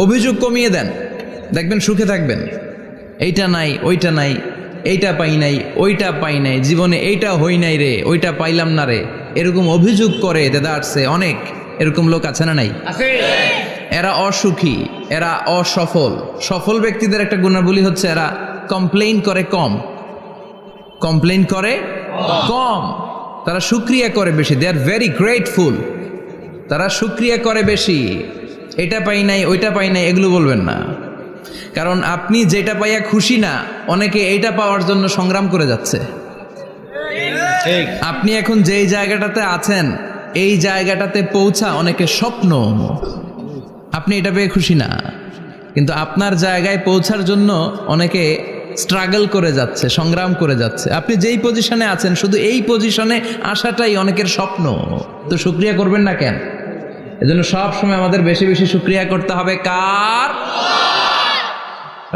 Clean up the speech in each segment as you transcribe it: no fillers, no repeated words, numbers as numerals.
অভিযোগ কমিয়ে দেন, দেখবেন সুখে থাকবেন। এইটা নাই, ওইটা নাই, এইটা পাই নাই, ওইটা পাই নাই, জীবনে এইটা হই নাই রে, ওইটা পাইলাম না রে, এরকম অভিযোগ করে দেদারছে অনেক। এরকম লোক আছে না নাই? এরা অসুখী, এরা অসফল। সফল ব্যক্তিদের একটা গুণাবলী হচ্ছে এরা কমপ্লেইন করে কম, কমপ্লেইন করে কম, তারা শুকরিয়া করে বেশি। দে আর ভেরি গ্রেটফুল, তারা শুকরিয়া করে বেশি। এটা পাই নাই, ওইটা পাই নাই, এগুলো বলবেন না। কারণ আপনি যেটা পাইয়া খুশি না, অনেকে এইটা পাওয়ার জন্য সংগ্রাম করে যাচ্ছে। আপনি এখন যেই জায়গাটাতে আছেন, এই জায়গাটাতে পৌঁছা অনেকে স্বপ্ন। আপনি এটা পেয়ে খুশি না, কিন্তু আপনার জায়গায় পৌঁছার জন্য অনেকে স্ট্রাগল করে যাচ্ছে, সংগ্রাম করে যাচ্ছে। আপনি যেই পজিশনে আছেন, শুধু এই পজিশনে আসাটাই অনেকের স্বপ্ন। তো শুকরিয়া করবেন না কেন? এজন্য সব সময় আমাদের বেশি বেশি শুকরিয়া করতে হবে। কার?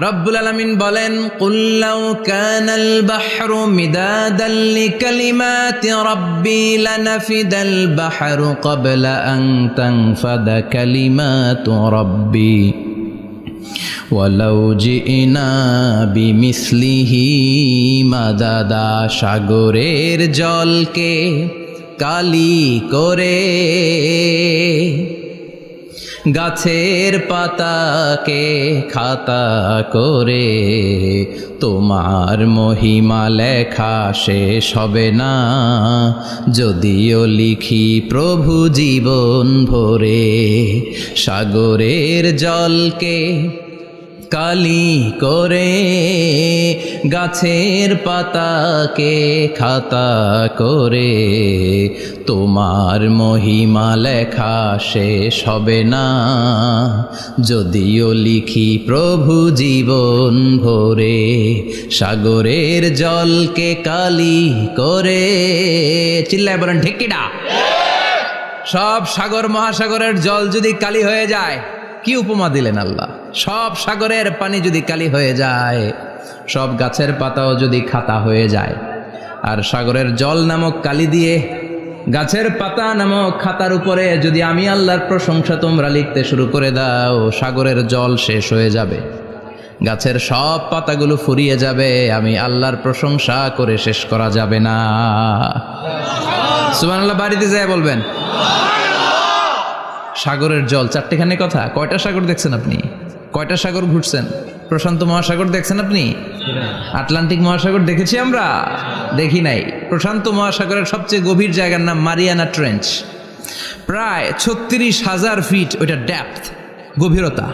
রব্বুল আলামিন বলেন, কুল লাউ কানাল বাহরু মিদাদান লিকালিমাতি রাব্বি লানাফিদাল বাহরু ক্বাবলা আন তানফাদা কালিমাতু রাব্বি ওয়ালাউ জিনা বিমিসলিহি মাদাদা। সাগরের জলকে কালি করে, গাছের পাতাকে খাতা করে, তোমার মহিমা লেখা শেষ হবে না, যদিও লিখি প্রভু জীবন ভরে। সাগরের জলকে কালি করে, গাছের পাতাকে খাতা করে, তোমার মহিমা লেখা শেষ হবে না, যদিও লিখি প্রভু জীবন ভরে। সাগরের জলকে কালি করে, চিল্লায় বলেন ঠিক কিনা? সব সাগর মহাসাগরের জল যদি কালি হয়ে যায়, কি উপমা দিলেন আল্লাহ! সব সাগরের পানি যদি কালি হয়ে যায়, সব গাছের পাতাও যদি খাতা হয়ে যায়, আর সাগরের জল নামক কালি দিয়ে গাছের পাতা নামক খাতার উপরে যদি আমি আল্লাহর প্রশংসা তোমরা লিখতে শুরু করে দাও, সাগরের জল শেষ হয়ে যাবে, গাছের সব পাতাগুলো ফুরিয়ে যাবে, আমি আল্লাহর প্রশংসা করে শেষ করা যাবে না। সুবহানাল্লাহ বাড়িতে যায় বলবেন। সাগরের জল, চারটেখানে কথা। কয়টা সাগর দেখছেন আপনি? কয়টা সাগর ঘুরছেন? প্রশান্ত মহাসাগর দেখছেন আপনি? আটলান্টিক মহাসাগর দেখেছি আমরা? দেখি নাই। প্রশান্ত মহাসাগরের সবচেয়ে গভীর জায়গার নাম মারিয়ানা ট্রেঞ্চ, প্রায় 36,000 ফিট ওইটা ডেপথ, গভীরতা।